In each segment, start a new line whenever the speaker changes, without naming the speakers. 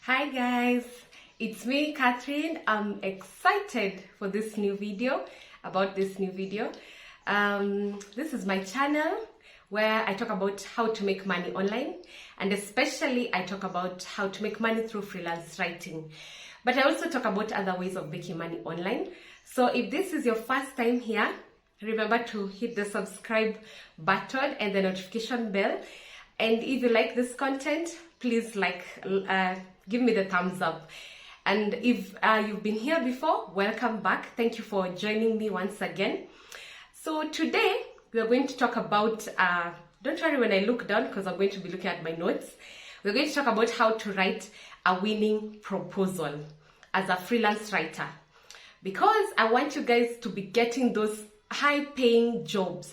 Hi guys, it's me Catherine. I'm excited for this new video, This is my channel where I talk about how to make money online, and especially I talk about how to make money through freelance writing. But I also talk about other ways of making money online. So if this is your first time here, remember to hit the subscribe button and the notification bell. And if you like this content, please give me the thumbs up. And if you've been here before, welcome back. Thank you for joining me once again. So today we are going to talk about, don't worry when I look down because I'm going to be looking at my notes. We're going to talk about how to write a winning proposal as a freelance writer. Because I want you guys to be getting those high-paying jobs,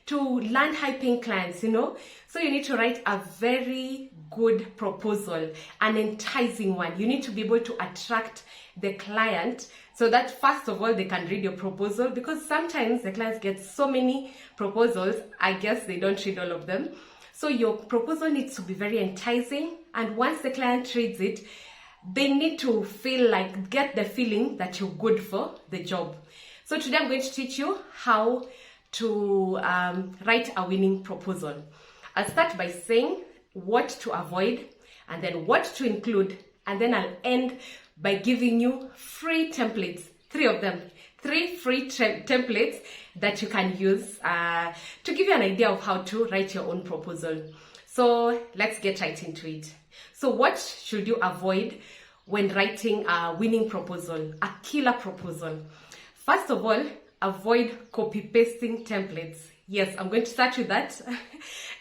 to land high-paying clients, So you need to write a very good proposal, an enticing one. You need to be able to attract the client so that first of all, they can read your proposal, because sometimes the clients get so many proposals, I guess they don't read all of them. So your proposal needs to be very enticing, and once the client reads it, they need to get the feeling that you're good for the job. So today I'm going to teach you how to write a winning proposal. I'll start by saying what to avoid, and then what to include, and then I'll end by giving you free templates, 3 of them, 3 free templates that you can use to give you an idea of how to write your own proposal. So let's get right into it. So what should you avoid when writing a winning proposal, a killer proposal? First of all, avoid copy-pasting templates. Yes, I'm going to start with that.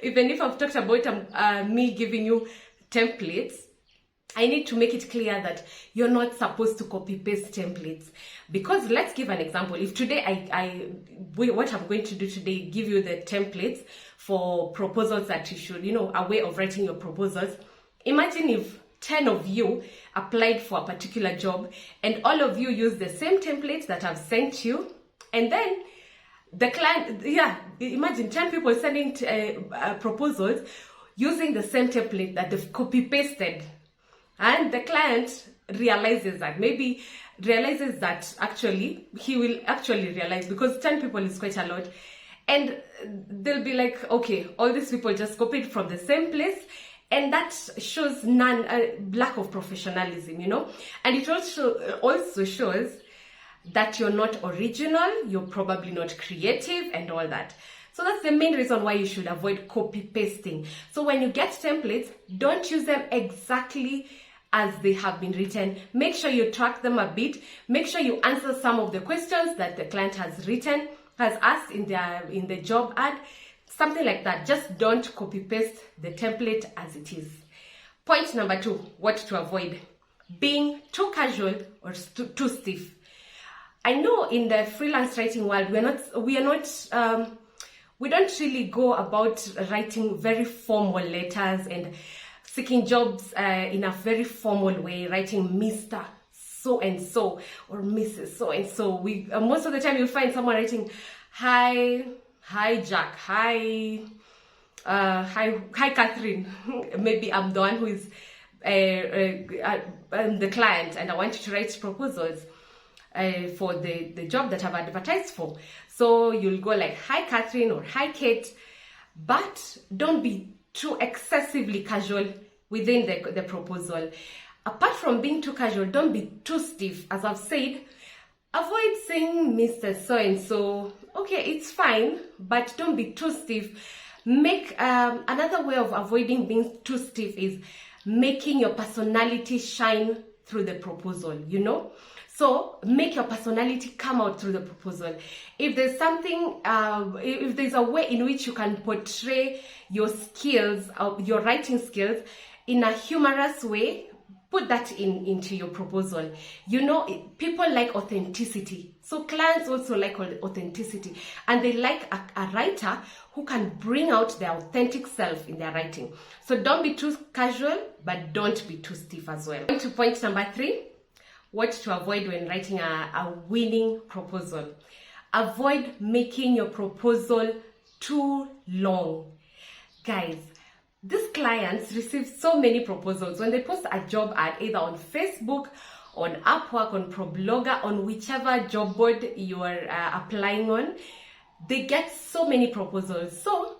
Even if I've talked about me giving you templates, I need to make it clear that you're not supposed to copy-paste templates. Because let's give an example. If today what I'm going to do today, give you the templates for proposals that you should, a way of writing your proposals. Imagine if 10 of you applied for a particular job and all of you use the same templates that I've sent you, and then the client, imagine 10 people sending proposals using the same template that they've copy-pasted, and the client realizes that actually he will actually realize, because 10 people is quite a lot, and they'll be like, okay, all these people just copied from the same place. And that shows lack of professionalism, And it also shows that you're not original, you're probably not creative and all that. So that's the main reason why you should avoid copy-pasting. So when you get templates, don't use them exactly as they have been written. Make sure you track them a bit. Make sure you answer some of the questions that the client has asked in the job ad. Something like that. Just don't copy-paste the template as it is. Point number 2, what to avoid. Being too casual or too stiff. I know in the freelance writing world, we don't really go about writing very formal letters and seeking jobs in a very formal way, writing Mr. So-and-so or Mrs. So-and-so. Most of the time you'll find someone writing, Hi Jack, hi Catherine. Maybe I'm the one who is the client, and I want you to write proposals for the job that I've advertised for. So you'll go like, hi Catherine or hi Kate, but don't be too excessively casual within the proposal. Apart from being too casual, don't be too stiff. As I've said, avoid saying Mr. So-and-so. Okay, it's fine, but don't be too stiff. Make another way of avoiding being too stiff is making your personality shine through the proposal, So make your personality come out through the proposal. If there's something, if there's a way in which you can portray your skills, your writing skills in a humorous way, put that into your proposal. People like authenticity. So clients also like authenticity. And they like a writer who can bring out their authentic self in their writing. So don't be too casual, but don't be too stiff as well. On to point number 3, what to avoid when writing a winning proposal. Avoid making your proposal too long. Guys, these clients receive so many proposals. When they post a job ad, either on Facebook, on Upwork, on ProBlogger, on whichever job board you are applying on, they get so many proposals. So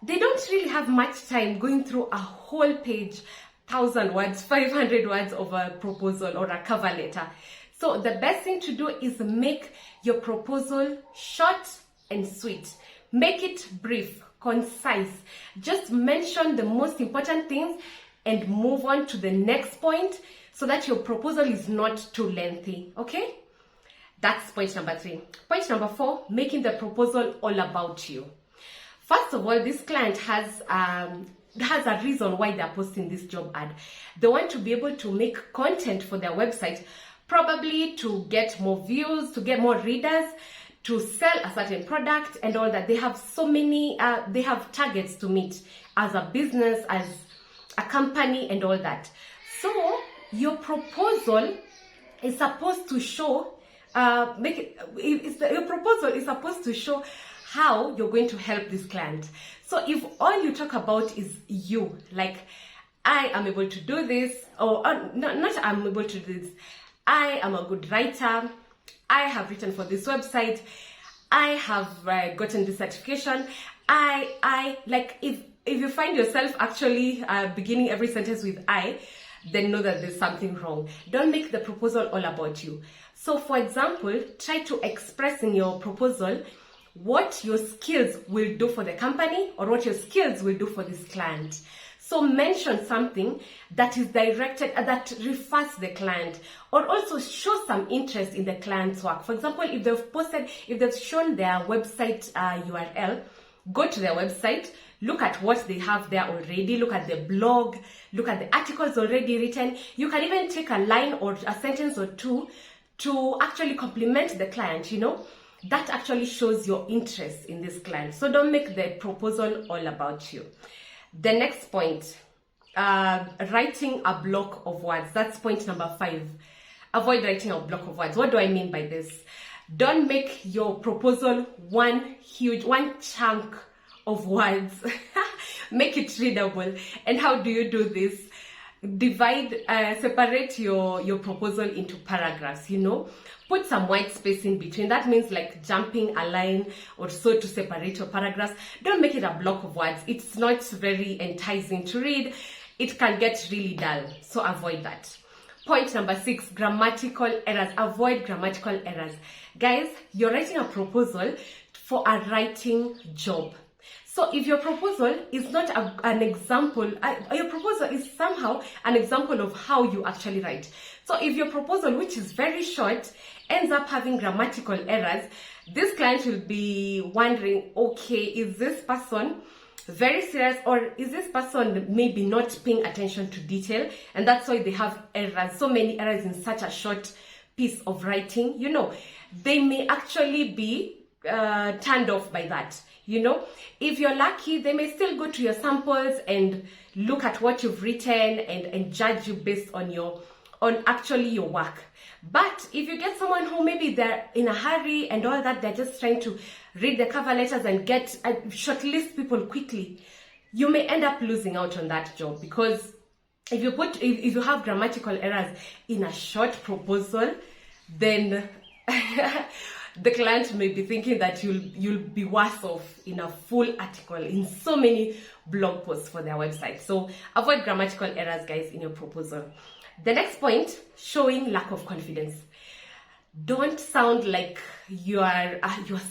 they don't really have much time going through a whole page, 1,000 words, 500 words of a proposal or a cover letter. So the best thing to do is make your proposal short and sweet. Make it brief, concise. Just mention the most important things and move on to the next point so that your proposal is not too lengthy, okay? That's point number 3. Point number 4, making the proposal all about you. First of all, this client has a reason why they're posting this job ad. They want to be able to make content for their website, probably to get more views, to get more readers, to sell a certain product and all that. They have so many, they have targets to meet as a business, as a company and all that. So your proposal is supposed to show, your proposal is supposed to show how you're going to help this client. So if all you talk about is you, like, I am able to do this, or not I'm able to do this, I am a good writer, I have written for this website, I have gotten this certification, like, if you find yourself actually beginning every sentence with I, then know that there's something wrong. Don't make the proposal all about you. So for example, try to express in your proposal what your skills will do for the company or what your skills will do for this client. So mention something that is directed, that refers to the client, or also show some interest in the client's work. For example, if they've shown their website URL, go to their website, look at what they have there already, look at the blog, look at the articles already written. You can even take a line or a sentence or two to actually compliment the client, you know. That actually shows your interest in this client. So don't make the proposal all about you. The next point, writing a block of words. That's point number 5. Avoid writing a block of words. What do I mean by this? Don't make your proposal one chunk of words. Make it readable. And how do you do this? Separate your proposal into paragraphs, you know. Put some white space in between. That means like jumping a line or so to separate your paragraphs. Don't make it a block of words. It's not very enticing to read. It can get really dull. So avoid that. Point number 6, grammatical errors. Avoid grammatical errors. Guys, you're writing a proposal for a writing job. So if your proposal is not an example, your proposal is somehow an example of how you actually write. So if your proposal, which is very short, ends up having grammatical errors, this client will be wondering, okay, is this person very serious, or is this person maybe not paying attention to detail? And that's why they have errors, so many errors in such a short piece of writing. You know, they may actually be turned off by that. You know, if you're lucky, they may still go to your samples and look at what you've written and judge you based on actually your work. But if you get someone who maybe they're in a hurry and all that, they're just trying to read the cover letters and get shortlist people quickly, you may end up losing out on that job, because if you have grammatical errors in a short proposal, then the client may be thinking that you'll be worse off in a full article, in so many blog posts for their website. So avoid grammatical errors, guys, in your proposal. The next point, showing lack of confidence. Don't sound like you're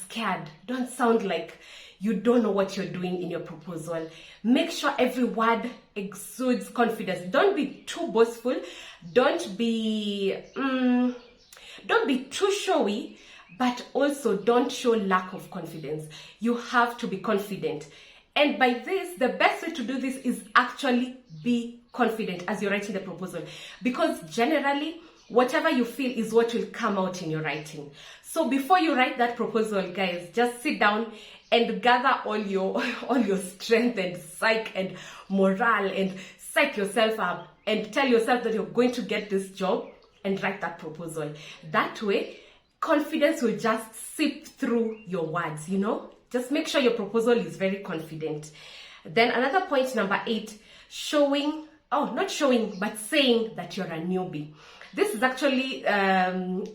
scared. Don't sound like you don't know what you're doing in your proposal. Make sure every word exudes confidence. Don't be too boastful. Don't be too showy, but also don't show lack of confidence. You have to be confident. And by this, the best way to do this is actually be confident as you're writing the proposal, because generally whatever you feel is what will come out in your writing. So before you write that proposal, guys, just sit down and gather all your strength and psych and morale and psych yourself up and tell yourself that you're going to get this job, and write that proposal. That way, confidence will just seep through your words, you know. Just make sure your proposal is very confident. Then another point, number 8, saying that you're a newbie. This is actually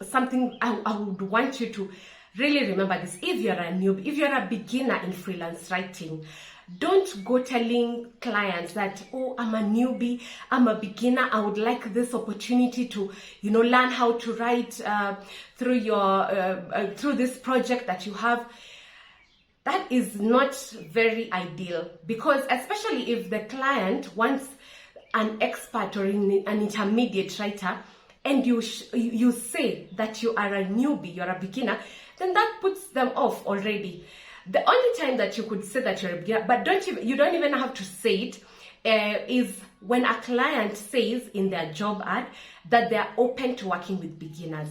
something I would want you to really remember this. If you're a newbie, if you're a beginner in freelance writing, don't go telling clients that, oh, I'm a newbie, I'm a beginner, I would like this opportunity to, learn how to write through this project that you have. That is not very ideal, because especially if the client wants an expert or an intermediate writer, and you say that you are a newbie, you're a beginner, then that puts them off already. The only time that you could say that you're a beginner, but you don't even have to say it, is when a client says in their job ad that they're open to working with beginners.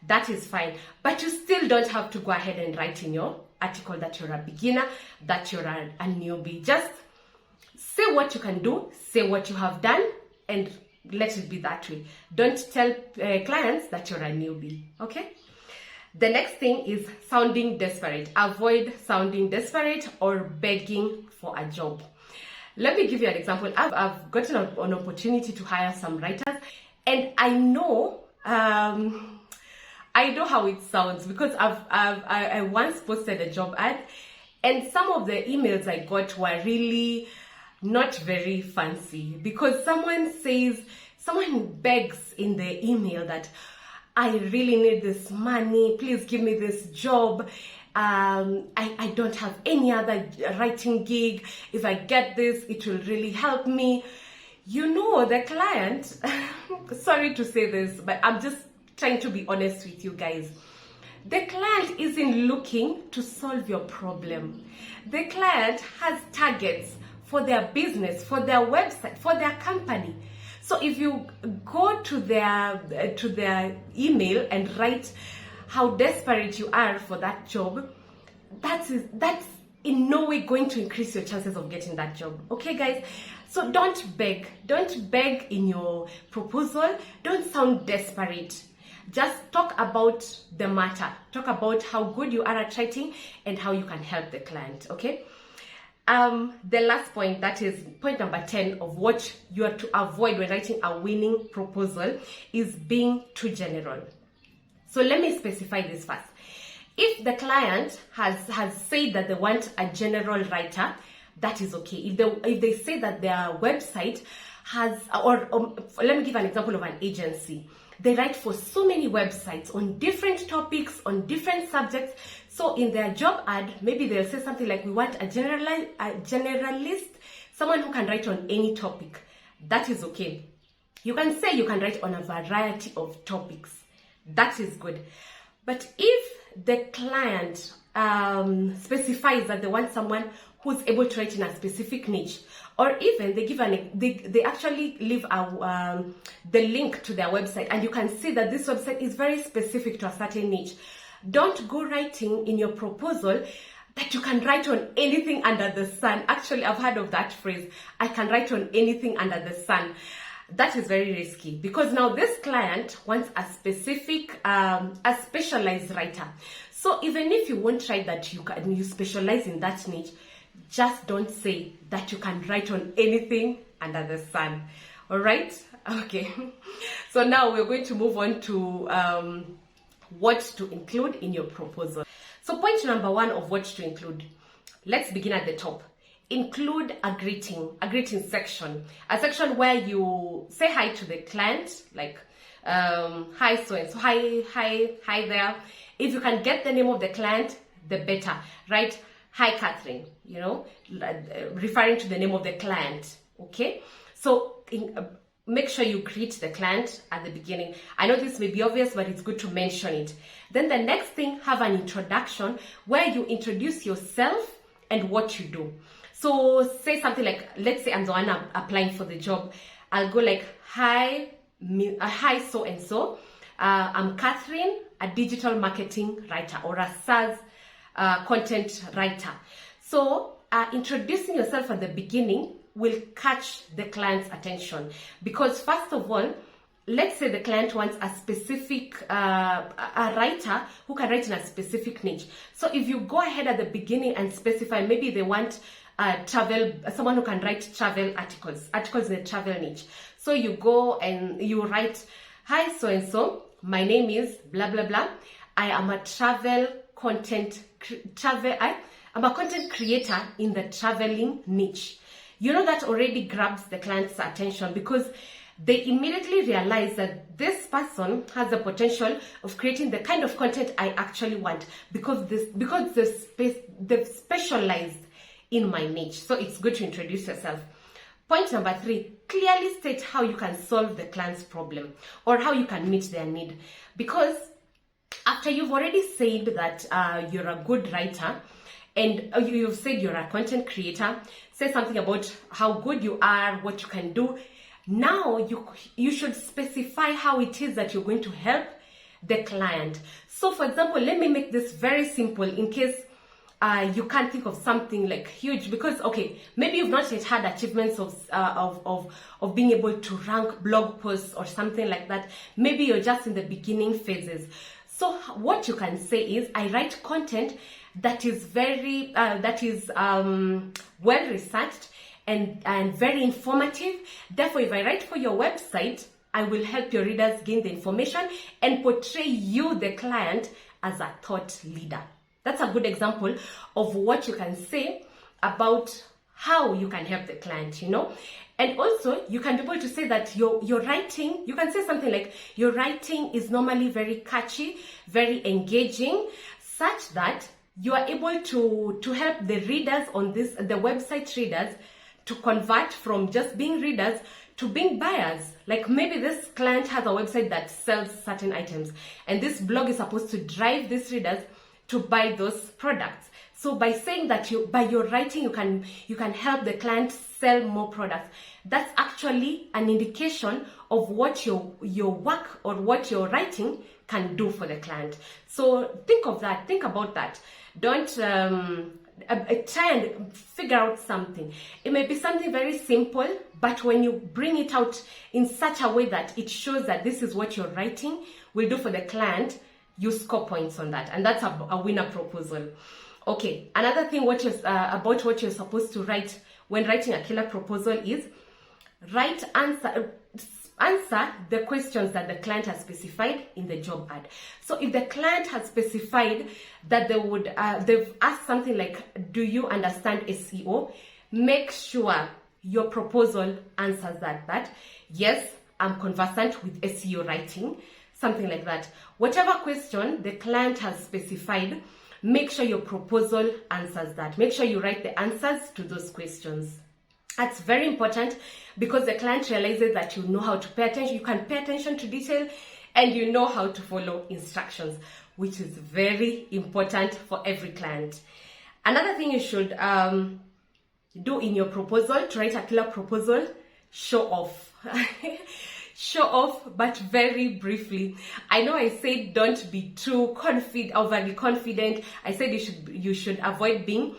That is fine, but you still don't have to go ahead and write in your article that you're a beginner, that you're a newbie. Just say what you can do, say what you have done, and let it be that way. Don't tell clients that you're a newbie, okay? The next thing is sounding desperate. Avoid sounding desperate or begging for a job. Let me give you an example. I've gotten an opportunity to hire some writers, and I know how it sounds, because I once posted a job ad, and some of the emails I got were really not very fancy, because someone begs in the email that, I really need this money, please give me this job. I don't have any other writing gig. If I get this, it will really help me. The client, sorry to say this, but I'm just trying to be honest with you guys. The client isn't looking to solve your problem. The client has targets for their business, for their website, for their company. So if you go to their email and write how desperate you are for that job, that's in no way going to increase your chances of getting that job. Okay, guys? So don't beg. Don't beg in your proposal. Don't sound desperate. Just talk about the matter. Talk about how good you are at writing and how you can help the client, okay? The last point, that is point number 10 of what you are to avoid when writing a winning proposal, is being too general. So let me specify this first. If the client has said that they want a general writer, that is okay. If they say that their website has, or let me give an example of an agency. They write for so many websites on different topics, on different subjects. So in their job ad, maybe they'll say something like, we want a generalist, someone who can write on any topic. That is okay. You can say you can write on a variety of topics. That is good. But if the client specifies that they want someone who's able to write in a specific niche, or even they actually leave the link to their website, and you can see that this website is very specific to a certain niche. Don't go writing in your proposal that you can write on anything under the sun. Actually, I've heard of that phrase, I can write on anything under the sun. That is very risky, because now this client wants a specific, a specialized writer. So even if you won't write that you specialize in that niche, just don't say that you can write on anything under the sun. All right? Okay. So now we're going to move on to what to include in your proposal. So point number 1 of what to include. Let's begin at the top. Include a greeting section. A section where you say hi to the client, like, hi so-and-so, hi there. If you can get the name of the client, the better, right? Hi, Catherine, referring to the name of the client, okay? So make sure you greet the client at the beginning. I know this may be obvious, but it's good to mention it. Then the next thing, have an introduction where you introduce yourself and what you do. So say something like, let's say I'm the one applying for the job. I'll go like, hi so-and-so. I'm Catherine, a digital marketing writer, or a SaaS content writer. So introducing yourself at the beginning will catch the client's attention, because first of all, let's say the client wants a specific a writer who can write in a specific niche. So if you go ahead at the beginning and specify, maybe they want someone who can write travel articles in the travel niche. So you go and you write, hi, so and so, my name is blah blah blah. I am a I'm a content creator in the traveling niche. You know, that already grabs the client's attention because they immediately realize that this person has the potential of creating the kind of content I actually want because they've specialized in my niche. So it's good to introduce yourself. Point number 3, clearly state how you can solve the client's problem or how you can meet their need. Because after you've already said that you're a good writer and you've said you're a content creator, say something about how good you are, what you can do. Now you should specify how it is that you're going to help the client. So for example, let me make this very simple in case you can't think of something like huge, because okay, maybe you've not yet had achievements of being able to rank blog posts or something like that. Maybe you're just in the beginning phases. So what you can say is, I write content that is very well researched and very informative. Therefore, if I write for your website, I will help your readers gain the information and portray you, the client, as a thought leader. That's a good example of what you can say about how you can help the client, you know. And also, you can be able to say that your writing, you can say something like, your writing is normally very catchy, very engaging, such that you are able to help the readers on the website readers to convert from just being readers to being buyers. Like maybe this client has a website that sells certain items, and this blog is supposed to drive these readers to buy those products. So by saying that by your writing you can help the client sell more products, that's actually an indication of what your work or what your writing can do for the client. So think of that, think about that. Don't try and figure out something. It may be something very simple, but when you bring it out in such a way that it shows that this is what your writing will do for the client, you score points on that, and that's a winner proposal. Okay, another thing about what you're supposed to write when writing a killer proposal is answer the questions that the client has specified in the job ad. So if the client has specified that they've asked something like, do you understand SEO? Make sure your proposal answers that yes, I'm conversant with SEO writing, something like that. Whatever question the client has specified, make sure your proposal answers that. Make sure you write the answers to those questions. That's very important because the client realizes that you know how to pay attention, you can pay attention to detail, and you know how to follow instructions, which is very important for every client. Another thing you should do in your proposal, to write a killer proposal, show off. Show off, but very briefly. I know I said don't be too overly confident. I said you should avoid being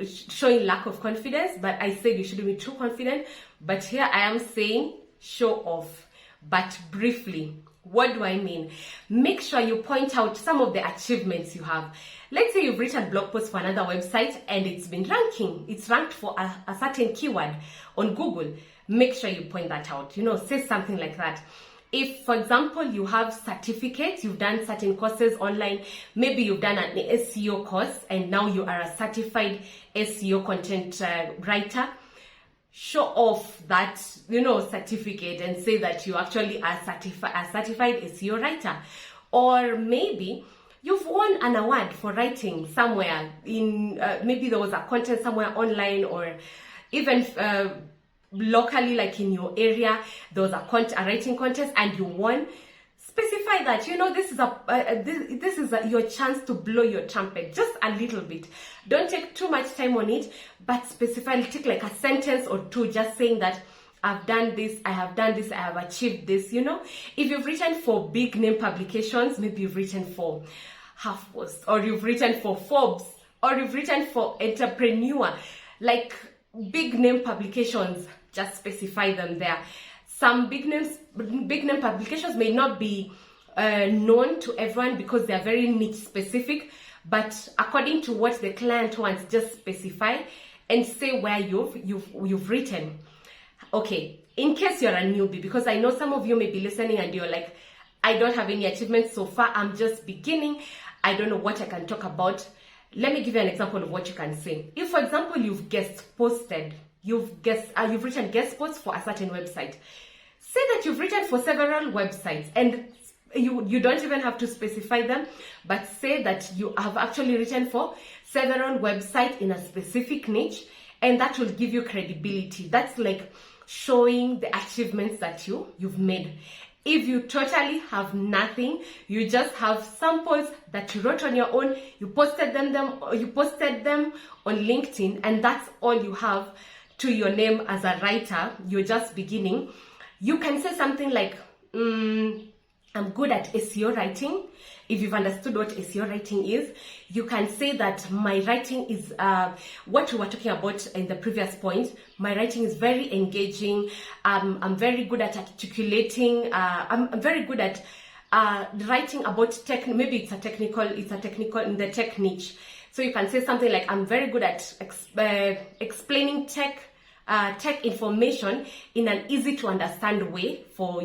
showing lack of confidence, but I said you shouldn't be too confident. But here I am saying show off, but briefly. What do I mean? Make sure you point out some of the achievements you have. Let's say you've written a blog post for another website and it's been ranking. It's ranked for a certain keyword on Google. Make sure you point that out. You know, say something like that. If, for example, you have certificates, you've done certain courses online, maybe you've done an SEO course and now you are a certified SEO content writer, show off that, you know, certificate and say that you actually are a certified SEO writer. Or maybe you've won an award for writing somewhere in, maybe there was a content somewhere online, or even locally, like in your area, there was a writing contest and you won. Specify that, you know, this is your chance to blow your trumpet just a little bit. Don't take too much time on it, but specify, take like a sentence or two just saying that I've done this, I have done this, I have achieved this, you know. If you've written for big name publications, maybe you've written for HuffPost, or you've written for Forbes, or you've written for Entrepreneur, like big name publications, just specify them there. Some big name publications may not be known to everyone because they are very niche specific, but according to what the client wants, just specify and say where you've written. Okay, in case you're a newbie, because I know some of you may be listening and you're like, I don't have any achievements so far, I'm just beginning, I don't know what I can talk about. Let me give you an example of what you can say. If, for example, you've written guest posts for a certain website, say that you've written for several websites, and you don't even have to specify them, but say that you have actually written for several websites in a specific niche, and that will give you credibility. That's like showing the achievements that you've made. If you totally have nothing, you just have samples that you wrote on your own, you posted them on LinkedIn, and that's all you have to your name as a writer, you're just beginning, you can say something like, I'm good at SEO writing. If you've understood what SEO writing is, you can say that my writing is what we were talking about in the previous point. My writing is very engaging. I'm very good at articulating. I'm very good at writing about maybe it's a technical in the tech niche. So you can say something like, I'm very good at explaining tech information in an easy to understand way for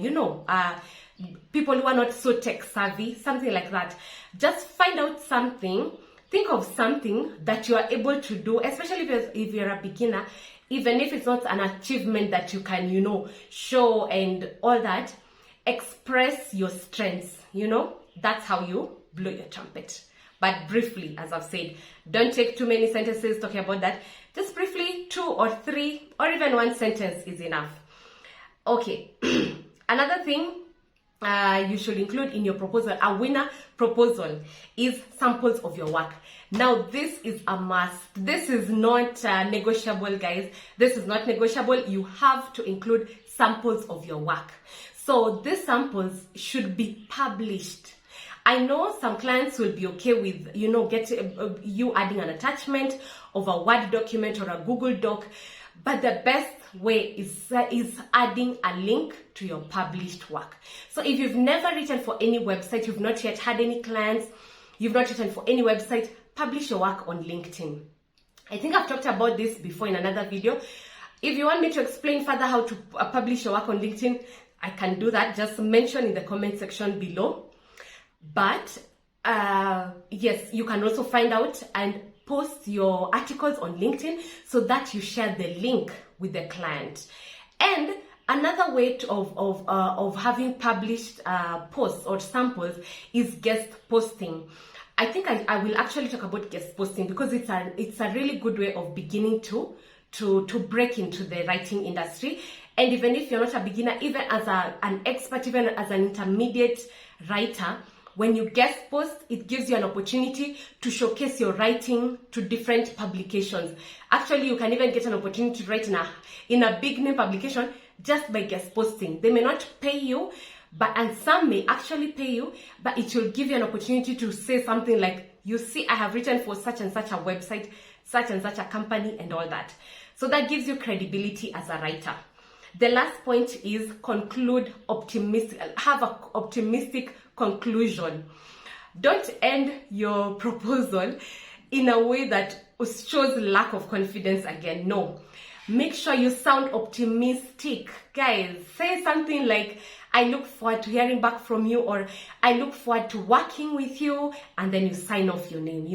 people who are not so tech savvy, something like that. Just find out something, think of something that you are able to do, especially if you're a beginner, even if it's not an achievement that you can, show and all that. Express your strengths, that's how you blow your trumpet. But briefly, as I've said, don't take too many sentences talking about that. Just briefly, 2 or 3 or even 1 sentence is enough. Okay, another thing you should include in your proposal, a winner proposal, is samples of your work. Now, this is a must. This is not negotiable, guys. This is not negotiable. You have to include samples of your work. So these samples should be published. I know some clients will be okay with, you adding an attachment of a Word document or a Google Doc, but the best way is adding a link to your published work. So if you've never written for any website, you've not yet had any clients, you've not written for any website, publish your work on LinkedIn. I think I've talked about this before in another video. If you want me to explain further how to publish your work on LinkedIn, I can do that. Just mention in the comment section below. But yes, you can also find out and post your articles on LinkedIn so that you share the link with the client. And another way of having published posts or samples is guest posting. I think I will actually talk about guest posting because it's a really good way of beginning to break into the writing industry. And even if you're not a beginner, even as an expert, even as an intermediate writer, when you guest post, it gives you an opportunity to showcase your writing to different publications. Actually, you can even get an opportunity to write in a big name publication just by guest posting. They may not pay you, and some may actually pay you, but it will give you an opportunity to say something like, you see, I have written for such and such a website, such and such a company, and all that. So that gives you credibility as a writer. The last point is have an optimistic conclusion. Don't end your proposal in a way that shows lack of confidence again. No. Make sure you sound optimistic. Guys, say something like, I look forward to hearing back from you, or I look forward to working with you, and then you sign off your name,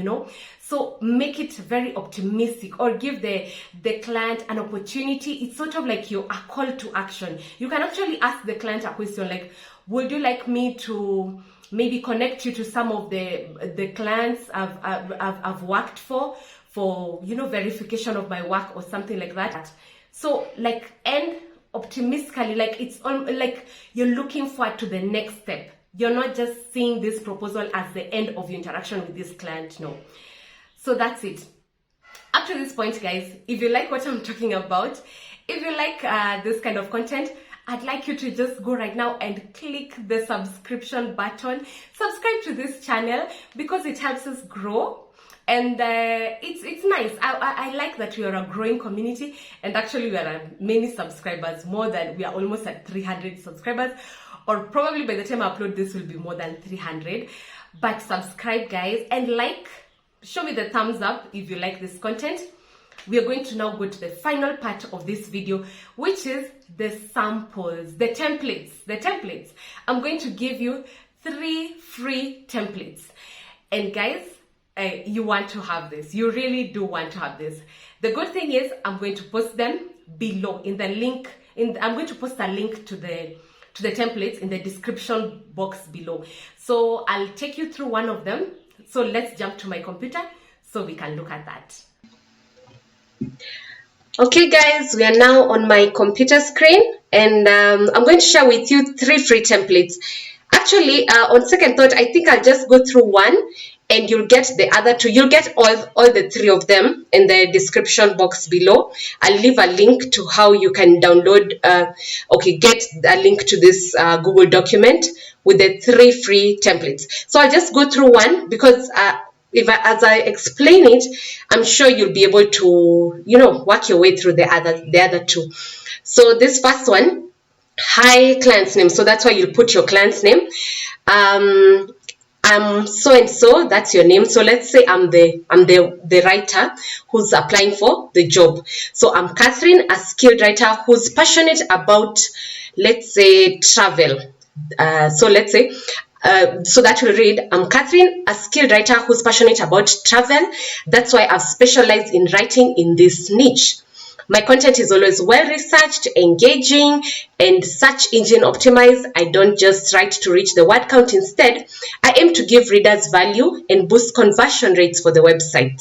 So make it very optimistic, or give the client an opportunity. It's sort of like a call to action. You can actually ask the client a question like, would you like me to maybe connect you to some of the clients I've worked for verification of my work or something like that. So end optimistically, it's like you're looking forward to the next step. You're not just seeing this proposal as the end of your interaction with this client. No. So that's it. Up to this point, guys, if you like what I'm talking about, if you like this kind of content, I'd like you to just go right now and click the subscription button. Subscribe to this channel because it helps us grow. And it's nice. I like that we are a growing community, and actually we are many subscribers, we are almost at 300 subscribers, or probably by the time I upload this will be more than 300. But subscribe, guys, and show me the thumbs up if you like this content. we are going to now go to the final part of this video, which is the samples, the templates. I'm going to give you 3 free templates. And guys, you want to have this. You really do want to have this. The good thing is I'm going to post them below in the link. I'm going to post a link to the templates in the description box below. So I'll take you through one of them. So let's jump to my computer so we can look at that. Okay guys, we are now on my computer screen, and I'm going to share with you 3 free templates. Actually, on second thought, I think I'll just go through one and you'll get the other 2. You'll get all the 3 of them in the description box below. I'll leave a link to how you can download, get a link to this Google document with the 3 free templates. So I'll just go through one because as I explain it, I'm sure you'll be able to, work your way through the other 2. So this first one, hi client's name. So that's why you'll put your client's name. I'm so and so, that's your name. So let's say I'm the writer who's applying for the job. So I'm Catherine, a skilled writer who's passionate about, let's say, travel. So that will read, I'm Catherine, a skilled writer who's passionate about travel. That's why I've specialized in writing in this niche. My content is always well-researched, engaging, and search engine optimized. I don't just write to reach the word count. Instead, I aim to give readers value and boost conversion rates for the website.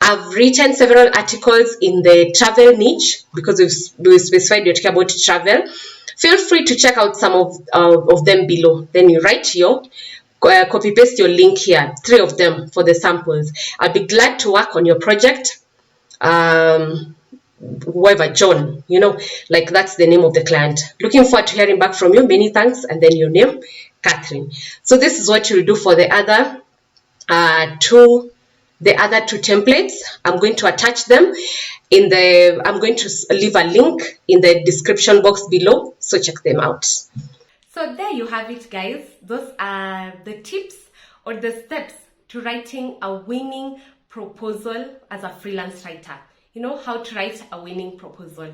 I've written several articles in the travel niche because we've specified you're talking about travel. Feel free to check out some of them below. Then you write your copy-paste your link here, 3 of them for the samples. I'll be glad to work on your project. Whoever, John, that's the name of the client. Looking forward to hearing back from you. Many thanks. And then your name, Catherine. So this is what you'll do for the other 2 templates. I'm going to attach them I'm going to leave a link in the description box below. So check them out. So there you have it, guys. Those are the tips or the steps to writing a winning proposal as a freelance writer. How to write a winning proposal.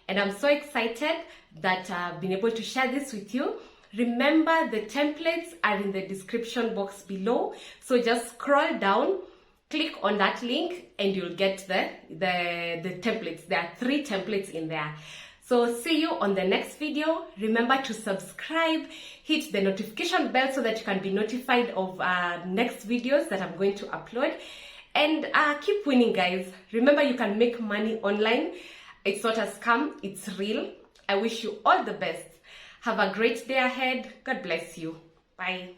And I'm so excited that I've been able to share this with you. Remember, the templates are in the description box below. So just scroll down, click on that link, and you'll get the templates. There are 3 templates in there. So see you on the next video. Remember to subscribe, hit the notification bell so that you can be notified of next videos that I'm going to upload. And keep winning, guys. Remember, you can make money online. It's not a scam, it's real. I wish you all the best. Have a great day ahead. God bless you. Bye.